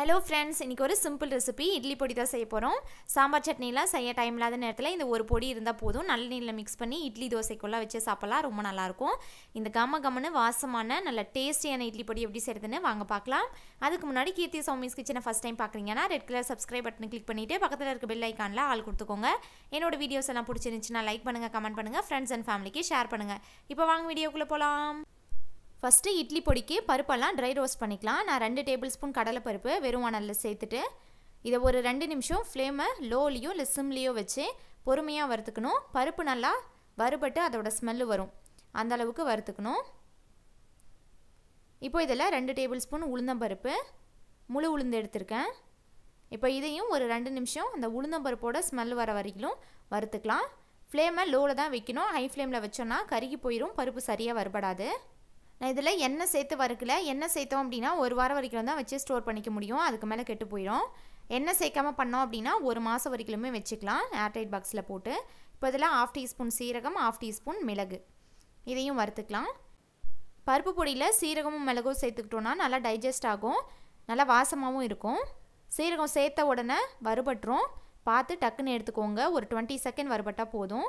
Hello friends, இன்னைக்கு ஒரு simple recipe idli பொடி தான் செய்ய போறோம். சாம்பார் சட்னிலாம் செய்ய டைம் இல்லாத நேரத்துல இந்த ஒரு பொடி இருந்தா போதும். நல்ல நீர்ல mix பண்ணி இட்லி தோசைக்குள்ள வச்சு சாப்பிடலாம். ரொம்ப நல்லா இருக்கும். இந்த கமகமன்னு வாசமான நல்ல டேஸ்டியான இட்லி பொடி எப்படி செய்யறதுன்னு வாங்க பார்க்கலாம். அதுக்கு முன்னாடி கீர்த்தி சௌமிஸ் கிச்சனை ஃபர்ஸ்ட் டைம் பார்க்கறீங்கன்னா ரெட் கலர் subscribe பட்டனை கிளிக் பண்ணிட்டு பக்கத்துல இருக்க பெல் ஐகான்ல ஆல் கொடுத்துக்கோங்க. என்னோட வீடியோஸ் எல்லாம் பிடிச்சிருந்துச்சுனா லைக் பண்ணுங்க, கமெண்ட் பண்ணுங்க, friends and familyக்கு ஷேர் பண்ணுங்க. இப்போ வாங்க வீடியோக்குள்ள போலாம். ஃபர்ஸ்ட் இட்லி பொடிக்கு பருப்பெல்லாம் ட்ரை ரோஸ்ட் பண்ணிக்கலாம். நான் 2 டேபிள் ஸ்பூன் கடலை பருப்பு வெறும் வானல்ல சேர்த்துட்டு இதை ஒரு 2 நிமிஷம் ஃப்ளேமை லோலியோ இல்லை சிம்லியோ வச்சு பொறுமையாக வறுத்துக்கணும். பருப்பு நல்லா வறுபட்டு அதோட ஸ்மெல்லு வரும், அந்த அளவுக்கு வறுத்துக்கணும். இப்போ இதில் 2 டேபிள் ஸ்பூன் உளுந்தம்பருப்பு முழு உளுந்து எடுத்திருக்கேன். இப்போ இதையும் ஒரு 2 நிமிஷம் அந்த உளுந்தம்பருப்போட ஸ்மெல் வர வரைக்கும் வறுத்துக்கலாம். ஃப்ளேமை லோவில் தான் வைக்கணும். ஹை ஃப்ளேமில் வச்சோன்னா கருகி போயிடும், பருப்பு சரியாக வறுபடாது. நான் இதில் எண்ணெய் சேர்த்து வறுக்கல. எண்ணெய் சேர்த்தோம் அப்படின்னா ஒரு வாரம் வரைக்கும் தான் வச்சு ஸ்டோர் பண்ணிக்க முடியும், அதுக்கு மேலே கெட்டு போயிடும். எண்ணெய் சேர்க்காமல் பண்ணோம் அப்படின்னா ஒரு மாதம் வரைக்குமே வச்சுக்கலாம் ஏர்டைட் பாக்ஸில் போட்டு. இப்போ இதில் 1/2 டீஸ்பூன் சீரகம், 1/2 டீஸ்பூன் மிளகு இதையும் வறுத்துக்கலாம். பருப்பு பொடியில் சீரகமும் மிளகும் சேர்த்துக்கிட்டோன்னா நல்லா டைஜஸ்ட் ஆகும், நல்லா வாசமாகவும் இருக்கும். சீரகம் சேர்த்த உடனே வறுபட்டுரும், பார்த்து டக்குன்னு எடுத்துக்கோங்க. ஒரு 20 செகண்ட் வறுபட்டால் போதும்.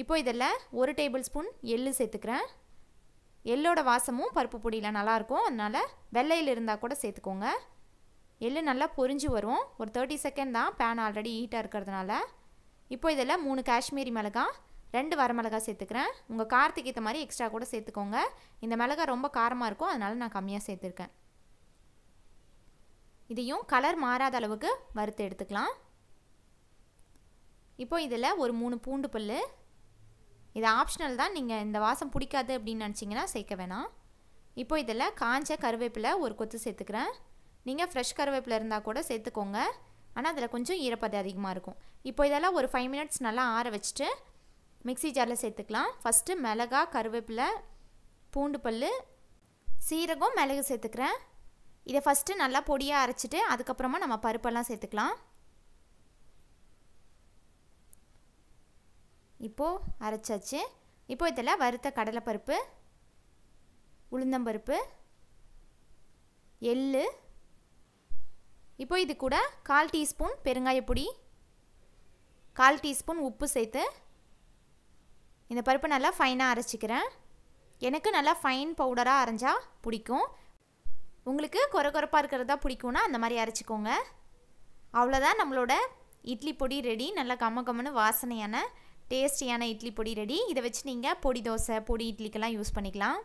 இப்போ இதில் 1 டேபிள் ஸ்பூன் எள்ளு சேர்த்துக்கிறேன். எள்ளோட வாசமும் பருப்பு பொடியில் நல்லாயிருக்கும், அதனால் வெள்ளையில் இருந்தால் கூட சேர்த்துக்கோங்க. எள்ளு நல்லா பொரிஞ்சு வரும். ஒரு 30 செகண்ட் தான், பேன் ஆல்ரெடி ஹீட்டாக இருக்கிறதுனால. இப்போ இதில் 3 காஷ்மீரி மிளகாய், 2 வரமிளகாய் சேர்த்துக்கிறேன். உங்கள் காரத்துக்கு ஏற்ற மாதிரி எக்ஸ்ட்ரா கூட சேர்த்துக்கோங்க. இந்த மிளகாய் ரொம்ப காரமாக இருக்கும், அதனால் நான் கம்மியாக சேர்த்துருக்கேன். இதையும் கலர் மாறாத அளவுக்கு வறுத்து எடுத்துக்கலாம். இப்போ இதில் ஒரு 3 பூண்டு பல், இது ஆப்ஷனல் தான், நீங்கள் இந்த வாசம் பிடிக்காது அப்படின்னு நினச்சிங்கன்னா சேர்க்க வேணாம். இப்போ இதில் காஞ்ச கருவேப்பிலை ஒரு கொத்து சேர்த்துக்கிறேன். நீங்கள் ஃப்ரெஷ் கருவேப்பிலை இருந்தால் கூட சேர்த்துக்கோங்க, ஆனால் அதில் கொஞ்சம் ஈரப்பதம் அதிகமாக இருக்கும். இப்போ இதெல்லாம் ஒரு 5 மினிட்ஸ் நல்லா ஆற வச்சுட்டு மிக்ஸி ஜாரில் சேர்த்துக்கலாம். ஃபஸ்ட்டு மிளகாய், கருவேப்பிலை, பூண்டு பல், சீரகம், மிளகு சேர்த்துக்கிறேன். இதை ஃபஸ்ட்டு நல்லா பொடியாக அரைச்சிட்டு அதுக்கப்புறமா நம்ம பருப்பெல்லாம் சேர்த்துக்கலாம். இப்போது அரைச்சாச்சு. இப்போ இதில் வறுத்த கடலைப்பருப்பு, உளுந்தம்பருப்பு, எள்ளு, இப்போ இது கூட 1/4 டீஸ்பூன் பெருங்காயப்பொடி, 1/4 டீஸ்பூன் உப்பு சேர்த்து இந்த பருப்பு நல்லா ஃபைனாக அரைச்சிக்கிறேன். எனக்கு நல்லா ஃபைன் பவுடராக அரைஞ்சால் பிடிக்கும். உங்களுக்கு கொரகொரப்பாக இருக்கிறதா பிடிக்கும்னா அந்த மாதிரி அரைச்சிக்கோங்க. அவ்வளோதான், நம்மளோட இட்லி பொடி ரெடி. நல்லா கம்மன்னு வாசனையான டேஸ்டியான இட்லி பொடி ரெடி. இதை வச்சு நீங்கள் பொடி தோசை, பொடி இட்லிக்கெல்லாம் யூஸ் பண்ணிக்கலாம்.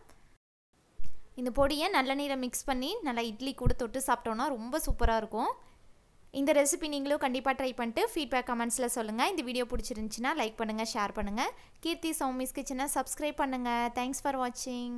இந்த பொடியை நல்ல நீரை மிக்ஸ் பண்ணி நல்லா இட்லி கூட தொட்டு சாப்பிட்டோன்னா ரொம்ப சூப்பராக இருக்கும். இந்த ரெசிபி நீங்களும் கண்டிப்பாக ட்ரை பண்ணிட்டு ஃபீட்பேக் கமெண்ட்ஸில் சொல்லுங்கள். இந்த வீடியோ பிடிச்சிருந்துச்சின்னா லைக் பண்ணுங்கள், ஷேர் பண்ணுங்கள். கீர்த்தி சௌமிஸ் கிச்சனை சப்ஸ்கிரைப் பண்ணுங்கள். தேங்க்ஸ் ஃபார் வாட்சிங்.